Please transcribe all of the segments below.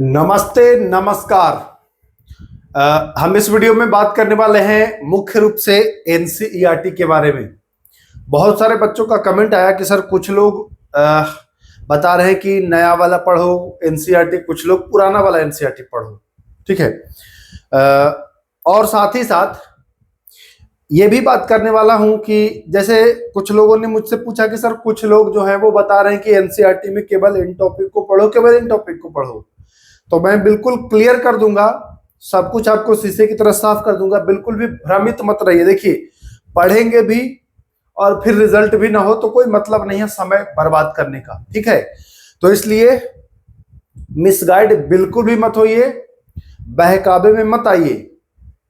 नमस्ते नमस्कार। हम इस वीडियो में बात करने वाले हैं मुख्य रूप से एनसीईआरटी के बारे में। बहुत सारे बच्चों का कमेंट आया कि सर कुछ लोग बता रहे हैं कि नया वाला पढ़ो एनसीईआरटी, कुछ लोग पुराना वाला एनसीईआरटी पढ़ो। ठीक है। और साथ ही साथ ये भी बात करने वाला हूं कि जैसे कुछ लोगों ने मुझसे पूछा कि सर कुछ लोग जो है वो बता रहे हैं कि एनसीईआरटी में केवल इन टॉपिक को पढ़ो, केवल इन टॉपिक को पढ़ो। तो मैं बिल्कुल क्लियर कर दूंगा, सब कुछ आपको शीशे की तरह साफ कर दूंगा। बिल्कुल भी भ्रमित मत रहिए। देखिए, पढ़ेंगे भी और फिर रिजल्ट भी ना हो तो कोई मतलब नहीं है समय बर्बाद करने का। ठीक है, तो इसलिए मिसगाइड बिल्कुल भी मत होइए, बहकावे में मत आइए।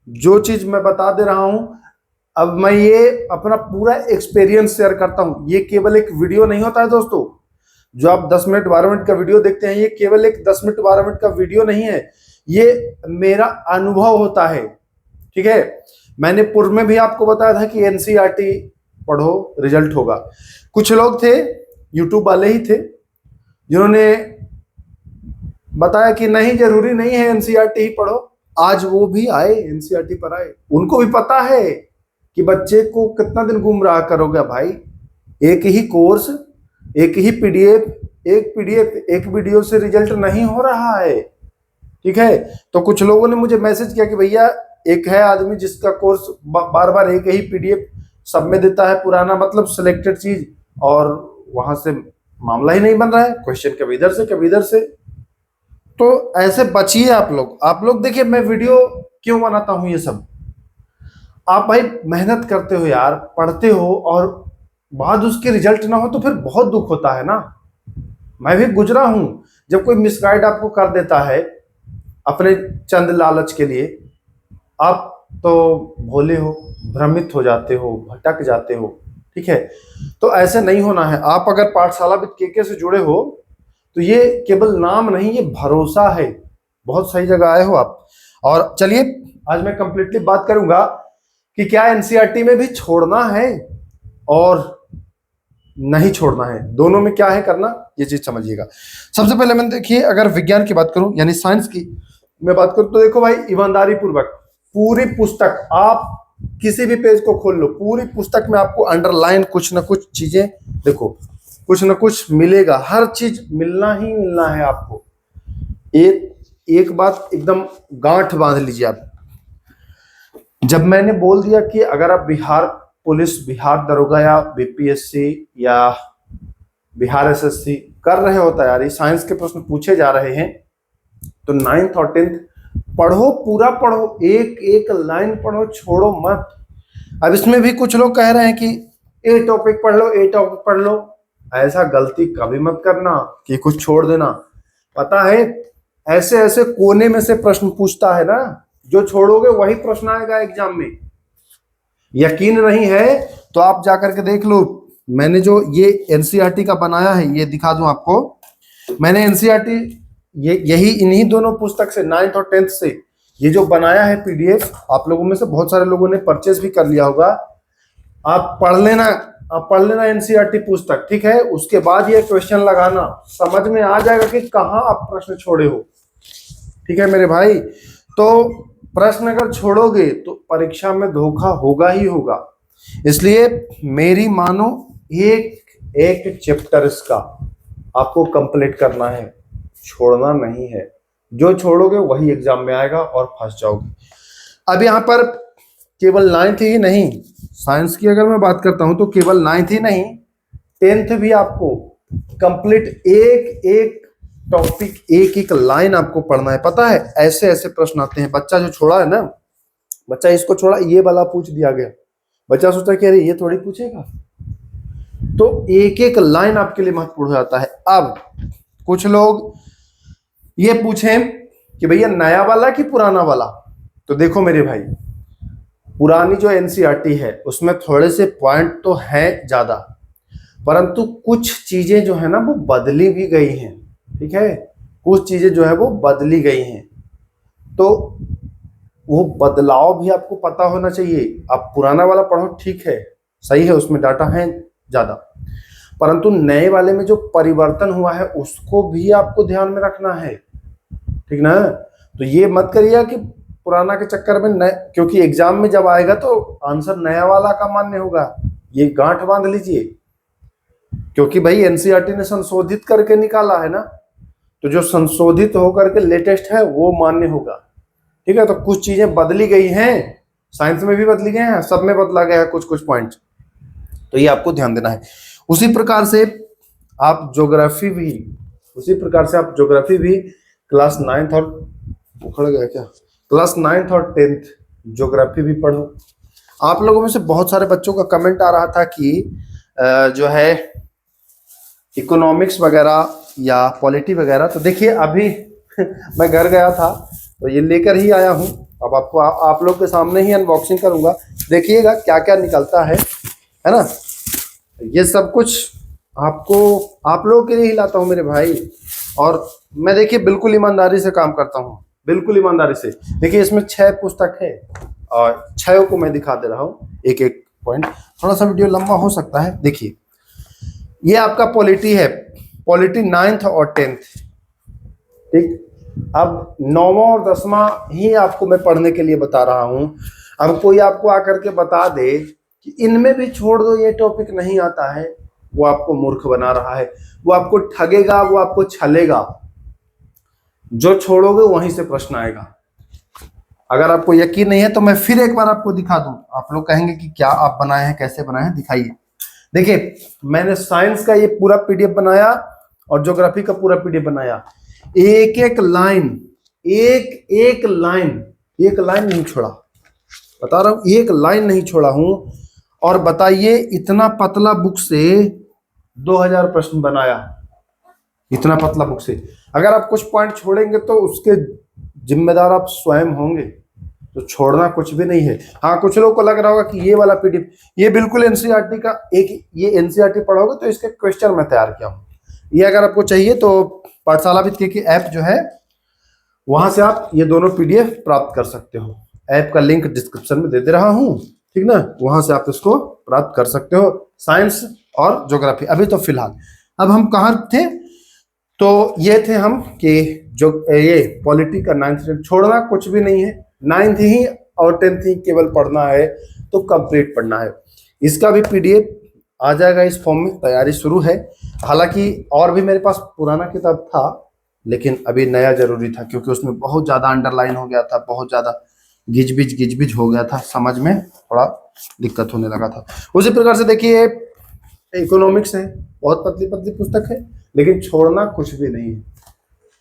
जो चीज मैं बता दे रहा हूं, अब मैं ये अपना पूरा एक्सपीरियंस शेयर करता हूं। ये केवल एक वीडियो नहीं होता है दोस्तों। जो आप 10 मिनट 12 मिनट का वीडियो देखते हैं, ये केवल एक 10 मिनट 12 मिनट का वीडियो नहीं है, ये मेरा अनुभव होता है। ठीक है, मैंने पूर्व में भी आपको बताया था कि एनसीईआरटी पढ़ो रिजल्ट होगा। कुछ लोग थे, यूट्यूब वाले ही थे, जिन्होंने बताया कि नहीं, जरूरी नहीं है एनसीईआरटी ही पढ़ो। आज वो भी आए, एनसीईआरटी पर आए। उनको भी पता है कि बच्चे को कितना दिन गुमराह करोगे भाई। एक ही कोर्स, एक ही पीडीएफ एक वीडियो से रिजल्ट नहीं हो रहा है। ठीक है, तो कुछ लोगों ने मुझे मैसेज किया कि भैया एक है आदमी जिसका कोर्स बार बार एक ही पीडीएफ सब में देता है, पुराना मतलब सिलेक्टेड चीज, और वहां से मामला ही नहीं बन रहा है। क्वेश्चन कभी इधर से कभी इधर से। तो ऐसे बचिए आप लोग। देखिए, मैं वीडियो क्यों बनाता हूं ये सब। आप भाई मेहनत करते हो यार, पढ़ते हो, और बाद उसके रिजल्ट ना हो तो फिर बहुत दुख होता है ना। मैं भी गुजरा हूं। जब कोई मिसगाइड आपको कर देता है अपने चंद लालच के लिए, आप तो भोले हो, भ्रमित हो जाते हो, भटक जाते हो। ठीक है, तो ऐसे नहीं होना है। आप अगर पाठशाला विद केके से जुड़े हो तो ये केवल नाम नहीं, ये भरोसा है। बहुत सही जगह आए हो आप। और चलिए, आज मैं कंप्लीटली बात करूंगा कि क्या एनसीईआरटी में भी छोड़ना है और नहीं छोड़ना है, दोनों में क्या है करना, ये चीज समझिएगा। सबसे पहले मैंने देखिए, अगर विज्ञान की बात करूं यानी साइंस की मैं बात करूं, तो देखो भाई, ईमानदारी पूर्वक पूरी पुस्तक आप किसी भी पेज को खोल लो, पूरी पुस्तक में आपको अंडरलाइन कुछ ना कुछ चीजें, देखो कुछ ना कुछ मिलेगा। हर चीज मिलना ही मिलना है आपको। एक बात एकदम गांठ बांध लीजिए आप। जब मैंने बोल दिया कि अगर आप बिहार पुलिस, बिहार दरोगा, या बीपीएससी या बिहार एसएससी कर रहे हो तैयारी, साइंस के प्रश्न पूछे जा रहे हैं, तो 9th और 10th पढ़ो, पूरा पढ़ो, एक एक लाइन पढ़ो, छोड़ो मत। अब इसमें भी कुछ लोग कह रहे हैं कि ए टॉपिक पढ़ लो, ए टॉपिक पढ़ लो। ऐसा गलती कभी मत करना कि कुछ छोड़ देना। पता है, ऐसे ऐसे कोने में से प्रश्न पूछता है ना, जो छोड़ोगे वही प्रश्न आएगा एग्जाम में। यकीन नहीं है तो आप जाकर के देख लो। मैंने जो ये एनसीईआरटी का बनाया है, ये दिखा दूं आपको। मैंने एनसीईआरटी यही इन्हीं दोनों पुस्तक से, 9th और 10th से, ये जो बनाया है पीडीएफ, आप लोगों में से बहुत सारे लोगों ने परचेज भी कर लिया होगा। आप पढ़ लेना, एनसीईआरटी पुस्तक। ठीक है, उसके बाद ये क्वेश्चन लगाना, समझ में आ जाएगा कि कहाँ आप प्रश्न छोड़े हो। ठीक है मेरे भाई, तो प्रश्न अगर छोड़ोगे तो परीक्षा में धोखा होगा ही होगा। इसलिए मेरी मानो, एक एक चैप्टर इसका आपको कंप्लीट करना है, छोड़ना नहीं है। जो छोड़ोगे वही एग्जाम में आएगा और फंस जाओगे। अब यहाँ पर केवल 9th ही नहीं, साइंस की अगर मैं बात करता हूं तो केवल 9th ही नहीं, 10th भी आपको कंप्लीट एक एक टॉपिक, एक एक लाइन आपको पढ़ना है। पता है, ऐसे ऐसे प्रश्न आते हैं। बच्चा जो छोड़ा है ना, बच्चा इसको छोड़ा, ये वाला पूछ दिया गया, बच्चा सोचा कि अरे ये थोड़ी पूछेगा। तो एक एक लाइन आपके लिए महत्वपूर्ण हो जाता है। अब कुछ लोग ये पूछें कि भैया नया वाला कि पुराना वाला, तो देखो मेरे भाई, पुरानी जो एनसीईआरटी है उसमें थोड़े से पॉइंट तो हैं ज्यादा, परंतु कुछ चीजें जो है ना वो बदली भी गई हैं। ठीक है, कुछ चीजें जो है वो बदली गई हैं, तो वो बदलाव भी आपको पता होना चाहिए। आप पुराना वाला पढ़ो, ठीक है, सही है, उसमें डाटा है ज्यादा, परंतु नए वाले में जो परिवर्तन हुआ है उसको भी आपको ध्यान में रखना है। ठीक ना। तो ये मत करिए कि पुराना के चक्कर में नए, क्योंकि एग्जाम में जब आएगा तो आंसर नया वाला का मान्य होगा, ये गांठ बांध लीजिए। क्योंकि भाई एनसीईआरटी ने संशोधित करके निकाला है ना, तो जो संशोधित होकर के लेटेस्ट है वो मान्य होगा। ठीक है, तो कुछ चीजें बदली गई हैं, साइंस में भी बदली गए हैं, सब में बदला गया है कुछ कुछ पॉइंट, तो ये आपको ध्यान देना है। उसी प्रकार से आप ज्योग्राफी भी क्लास 9th और उखड़ गया क्या, क्लास 9th और 10th ज्योग्राफी भी पढ़ो। आप लोगों में से बहुत सारे बच्चों का कमेंट आ रहा था कि जो है इकोनॉमिक्स वगैरह या पॉलिटी वगैरह, तो देखिए अभी मैं घर गया था तो ये लेकर ही आया हूँ। अब आपको आप लोग के सामने ही अनबॉक्सिंग करूंगा, देखिएगा क्या क्या निकलता है ना। ये सब कुछ आपको आप लोगों के लिए ही लाता हूँ मेरे भाई, और मैं देखिए बिल्कुल ईमानदारी से काम करता हूँ, बिल्कुल ईमानदारी से। देखिए इसमें 6 पुस्तक है और 6 को मैं दिखा दे रहा हूँ एक एक पॉइंट, थोड़ा सा वीडियो लंबा हो सकता है। देखिए ये आपका पॉलिटी है, पॉलिटी 9th और 10th। ठीक, अब 9वां और 10वां ही आपको मैं पढ़ने के लिए बता रहा हूं। अब कोई आपको आकर के बता दे कि इनमें भी छोड़ दो, ये टॉपिक नहीं आता है, वो आपको मूर्ख बना रहा है, वो आपको ठगेगा, वो आपको छलेगा। जो छोड़ोगे वहीं से प्रश्न आएगा। अगर आपको यकीन नहीं है तो मैं फिर एक बार आपको दिखा दूं, आप लोग कहेंगे कि क्या आप बनाए हैं, कैसे बनाए हैं, दिखाइए। देखिए मैंने साइंस का ये पूरा पीडीएफ बनाया और ज्योग्राफी का पूरा पीडीएफ बनाया, एक एक लाइन नहीं छोड़ा, बता रहा हूं, एक लाइन नहीं छोड़ा हूं। और बताइए इतना पतला बुक से 2000 प्रश्न बनाया, इतना पतला बुक से। अगर आप कुछ पॉइंट छोड़ेंगे तो उसके जिम्मेदार आप स्वयं होंगे, तो छोड़ना कुछ भी नहीं है। हाँ, कुछ लोगों को लग रहा होगा कि ये वाला पीडीएफ, ये बिल्कुल एनसीईआरटी का ये एनसीईआरटी पढ़ोगे तो इसके क्वेश्चन मैं तैयार किया हूँ। ये अगर आपको चाहिए तो पाठशाला विद के ऐप जो है वहां से आप ये दोनों पीडीएफ प्राप्त कर सकते हो। ऐप का लिंक डिस्क्रिप्शन में दे दे रहा हूँ, ठीक ना, वहां से आप इसको प्राप्त कर सकते हो, साइंस और ज्योग्राफी। अभी तो फिलहाल अब हम कहाँ थे, तो ये थे हम कि जो ये पॉलिटी का 9th छोड़ना कुछ भी नहीं है, 9th ही और 10th ही केवल पढ़ना है, तो कंप्लीट पढ़ना है। इसका भी पीडीएफ आ जाएगा इस फॉर्म में, तैयारी शुरू है। हालांकि और भी मेरे पास पुराना किताब था, लेकिन अभी नया जरूरी था क्योंकि उसमें बहुत ज़्यादा अंडरलाइन हो गया था, बहुत ज़्यादा गिजबिज हो गया था, समझ में थोड़ा दिक्कत होने लगा था। उसी प्रकार से देखिए इकोनॉमिक्स है, बहुत पतली पतली पुस्तक है, लेकिन छोड़ना कुछ भी नहीं है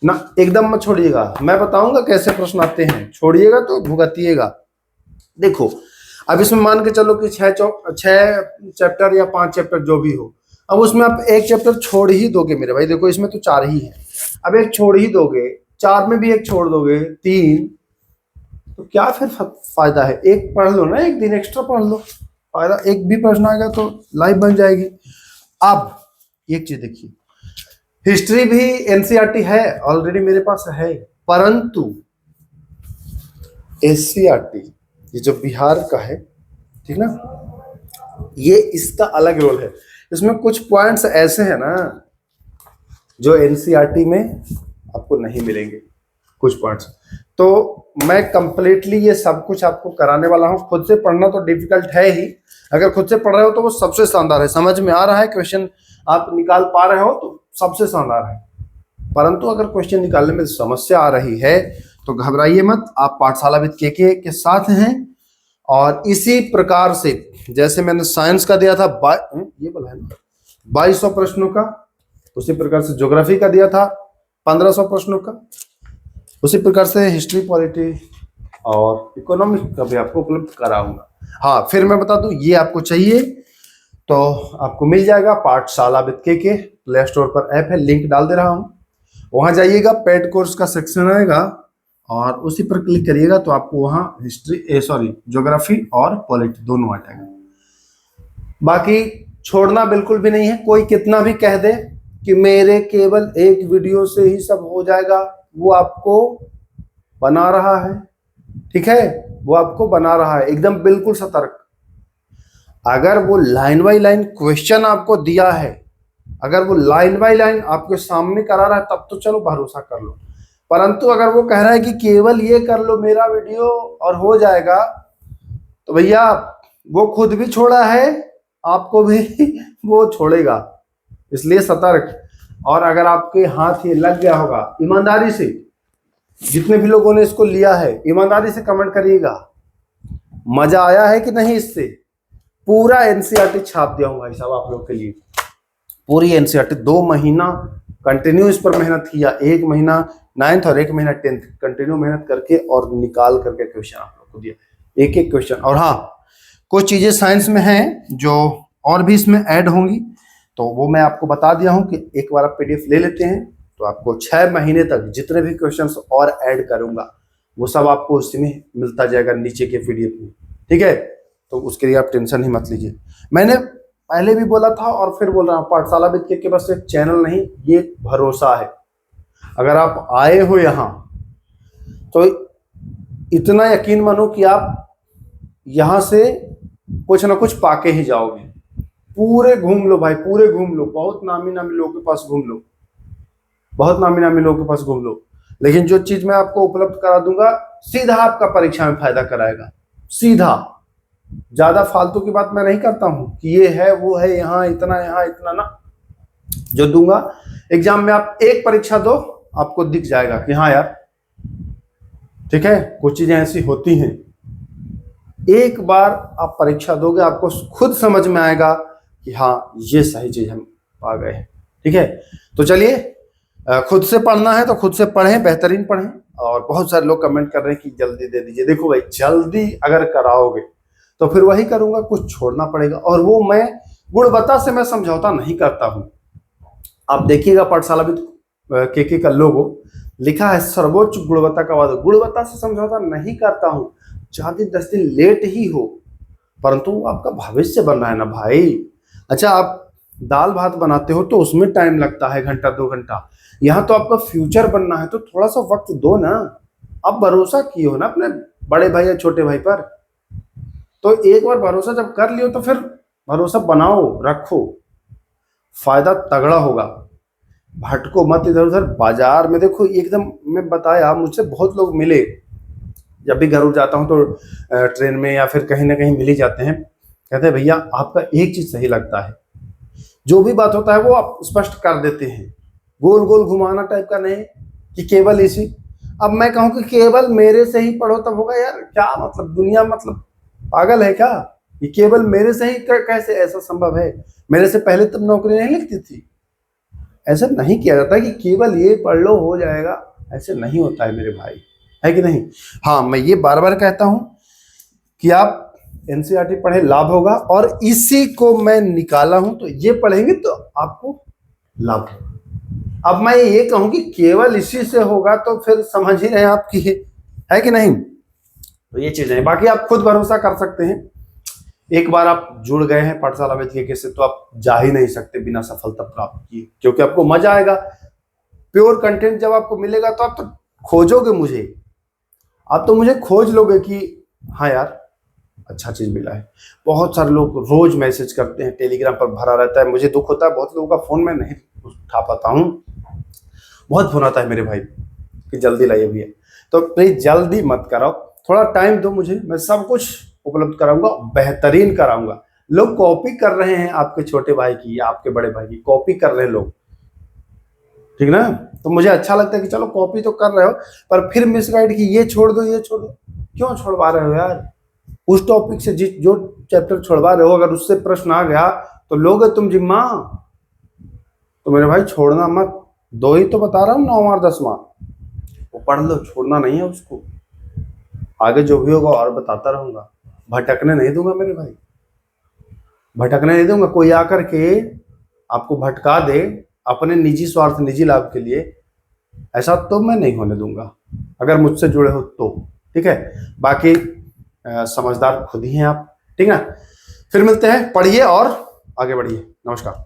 ना, एकदम मत छोड़िएगा। मैं बताऊंगा कैसे प्रश्न आते हैं, छोड़िएगा तो भुगतिएगा। देखो अब इसमें मान के चलो कि 6 चैप्टर या 5 चैप्टर जो भी हो, अब उसमें आप एक चैप्टर छोड़ ही दोगे मेरे भाई। देखो इसमें तो 4 ही है, अब एक छोड़ ही दोगे, 4 में भी एक छोड़ दोगे, 3, तो क्या फिर फायदा है। एक पढ़ लो ना, एक दिन एक्स्ट्रा पढ़ लो, फायदा। एक भी प्रश्न आएगा तो लाइफ बन जाएगी। अब एक चीज देखिए, हिस्ट्री भी एनसीईआरटी है, ऑलरेडी मेरे पास है, परंतु एससीईआरटी ये जो बिहार का है, ठीक ना, ये इसका अलग रोल है। इसमें कुछ पॉइंट्स ऐसे हैं ना जो एनसीईआरटी में आपको नहीं मिलेंगे, कुछ पॉइंट्स। तो मैं कंप्लीटली ये सब कुछ आपको कराने वाला हूँ। खुद से पढ़ना तो डिफिकल्ट है ही, अगर खुद से पढ़ रहे हो तो वो सबसे शानदार है, समझ में आ रहा है, क्वेश्चन आप निकाल पा रहे हो तो सबसे शानदार है। परंतु अगर क्वेश्चन निकालने में समस्या आ रही है तो घबराइए मत, आप पाठशाला विद के साथ हैं। और इसी प्रकार से जैसे मैंने साइंस का दिया था ये बोला है 2200 प्रश्नों का, उसी प्रकार से ज्योग्राफी का दिया था 1500 प्रश्नों का, उसी प्रकार से हिस्ट्री, पॉलिटी और इकोनॉमिक्स का भी आपको उपलब्ध कराऊंगा। हाँ, फिर मैं बता दूं, ये आपको चाहिए तो आपको मिल जाएगा पाठशाला विद के प्ले स्टोर पर ऐप है, लिंक डाल दे रहा हूं, वहां जाइएगा, पेड कोर्स का सेक्शन आएगा और उसी पर क्लिक करिएगा तो आपको वहां ज्योग्राफी और पॉलिटी दोनों आ जाएगा। बाकी छोड़ना बिल्कुल भी नहीं है। कोई कितना भी कह दे कि मेरे केवल एक वीडियो से ही सब हो जाएगा, वो आपको बना रहा है, ठीक है, वो आपको बना रहा है, एकदम बिल्कुल सतर्क। अगर वो लाइन बाय लाइन क्वेश्चन आपको दिया है, अगर वो लाइन बाय लाइन आपके सामने करा रहा है, तब तो चलो भरोसा कर लो, परंतु अगर वो कह रहा है कि केवल ये कर लो मेरा वीडियो और हो जाएगा, तो भैया वो खुद भी छोड़ा है, आपको भी वो छोड़ेगा। इसलिए सतर्क। और अगर आपके हाथ ये लग गया होगा, ईमानदारी से, जितने भी लोगों ने इसको लिया है ईमानदारी से कमेंट करिएगा, मजा आया है कि नहीं। इससे पूरा एनसीईआरटी छाप दिया हूँ भाई साहब आप लोग के लिए। पूरी एनसीईआरटी 2 महीना कंटिन्यू इस पर मेहनत किया, 1 महीना 9th और 1 महीना 10th कंटिन्यू मेहनत करके और निकाल करके क्वेश्चन आप लोग को दिया, एक एक क्वेश्चन। और हाँ, कुछ चीजें साइंस में हैं जो और भी इसमें ऐड होंगी, तो वो मैं आपको बता दिया हूं कि एक बार आप पीडीएफ ले लेते हैं तो आपको 6 महीने तक जितने भी क्वेश्चंस और ऐड करूंगा वो सब आपको उसमें मिलता जाएगा नीचे के पीडीएफ में, ठीक है। तो उसके लिए आप टेंशन ही मत लीजिए। मैंने पहले भी बोला था और फिर बोल रहा हूँ, पाठशाला विद के बस एक चैनल नहीं, ये भरोसा है। अगर आप आए हो यहाँ तो इतना यकीन मानो कि आप यहाँ से कुछ ना कुछ पाके ही जाओगे। पूरे घूम लो भाई, पूरे घूम लो, बहुत नामी नामी लोगों के पास घूम लो, बहुत नामी नामी लोगों के पास घूम लो, लेकिन जो चीज मैं आपको उपलब्ध करा दूंगा सीधा आपका परीक्षा में फायदा कराएगा, सीधा। ज्यादा फालतू की बात मैं नहीं करता हूं कि ये है वो है, यहाँ इतना ना। जो दूंगा एग्जाम में, आप एक परीक्षा दो आपको दिख जाएगा कि हाँ यार ठीक है, कुछ चीजें ऐसी होती हैं। एक बार आप परीक्षा दोगे आपको खुद समझ में आएगा कि हाँ ये सही चीज हम पा गए हैं, ठीक है। तो चलिए, खुद से पढ़ना है तो खुद से पढ़ें, बेहतरीन पढ़ें। और बहुत सारे लोग कमेंट कर रहे हैं कि जल्दी दे दीजिए। देखो भाई, जल्दी अगर कराओगे तो फिर वही करूंगा, कुछ छोड़ना पड़ेगा, और वो मैं गुणवत्ता से मैं समझौता नहीं करता हूं। आप देखिएगा पाठशाला विद के का लोगो लिखा है सर्वोच्च गुणवत्ता का वादा। गुणवत्ता से समझौता नहीं करता हूं, 4 दिन 10 दिन लेट ही हो, परंतु आपका भविष्य बनना है ना भाई। अच्छा, आप दाल भात बनाते हो तो उसमें टाइम लगता है 1 घंटा 2 घंटा, यहाँ तो आपका फ्यूचर बनना है, तो थोड़ा सा वक्त दो ना। आप भरोसा किए हो ना अपने बड़े भाई या छोटे भाई पर, तो एक बार भरोसा जब कर लियो तो फिर भरोसा बनाओ, रखो, फायदा तगड़ा होगा। भटको मत इधर उधर बाजार में। देखो एकदम मैं बताया, मुझसे बहुत लोग मिले, जब भी घर जाता हूँ तो ट्रेन में या फिर कहीं ना कहीं मिल ही जाते हैं, कहते हैं भैया आपका एक चीज सही लगता है, जो भी बात होता है वो आप स्पष्ट कर देते हैं, गोल गोल घुमाना टाइप का नहीं कि केवल इसी। अब मैं कहूँ कि केवल मेरे से ही पढ़ो तब होगा, यार क्या मतलब, दुनिया मतलब पागल है क्या? ये केवल मेरे से ही कैसे ऐसा संभव है? मेरे से पहले तब नौकरी नहीं लगती थी। ऐसा नहीं किया जाता कि केवल ये पढ़ लो हो जाएगा, ऐसे नहीं होता है मेरे भाई, है कि नहीं। हाँ, मैं ये बार बार कहता हूं कि आप एनसीईआरटी पढ़े, लाभ होगा, और इसी को मैं निकाला हूं, तो ये पढ़ेंगे तो आपको लाभ होगा। अब मैं ये कहूं कि केवल इसी से होगा तो फिर समझ ही रहे आपकी, है कि नहीं। तो ये चीजें हैं, बाकी आप खुद भरोसा कर सकते हैं। एक बार आप जुड़ गए हैं पाठशाला विद के से, तो आप जा ही नहीं सकते बिना सफलता प्राप्त किए, क्योंकि आपको मजा आएगा। प्योर कंटेंट जब आपको मिलेगा तो आप तो खोजोगे मुझे, आप तो मुझे खोज लोगे कि हाँ यार अच्छा चीज मिला है। बहुत सारे लोग रोज मैसेज करते हैं, टेलीग्राम पर भरा रहता है, मुझे दुख होता है, बहुत लोगों का फोन मैं नहीं उठा पाता हूँ, बहुत फोन आता है मेरे भाई कि जल्दी लाइए भैया। तो प्लीज जल्दी मत कराओ, थोड़ा टाइम दो मुझे, मैं सब कुछ उपलब्ध कराऊंगा, बेहतरीन कराऊंगा। लोग कॉपी कर रहे हैं आपके छोटे भाई की, आपके बड़े भाई की कॉपी कर रहे हैं लोग, ठीक ना। तो मुझे अच्छा लगता है कि चलो कॉपी तो कर रहे हो, पर फिर मिसगाइड की ये छोड़ दो ये छोड़ दो, क्यों छोड़वा रहे हो यार? उस टॉपिक से जो चैप्टर छोड़वा रहे हो, अगर उससे प्रश्न आ गया तो लोगे तुम जिम्मा। तो मेरे भाई छोड़ना मत, 2 ही तो बता रहा हूँ, 9वां और 10वां, वो पढ़ लो, छोड़ना नहीं है उसको। आगे जो भी होगा और बताता रहूंगा, भटकने नहीं दूंगा मेरे भाई, भटकने नहीं दूंगा। कोई आकर के आपको भटका दे अपने निजी स्वार्थ, निजी लाभ के लिए, ऐसा तो मैं नहीं होने दूंगा, अगर मुझसे जुड़े हो तो, ठीक है। बाकी समझदार खुद ही हैं आप, ठीक है। फिर मिलते हैं, पढ़िए और आगे बढ़िए। नमस्कार।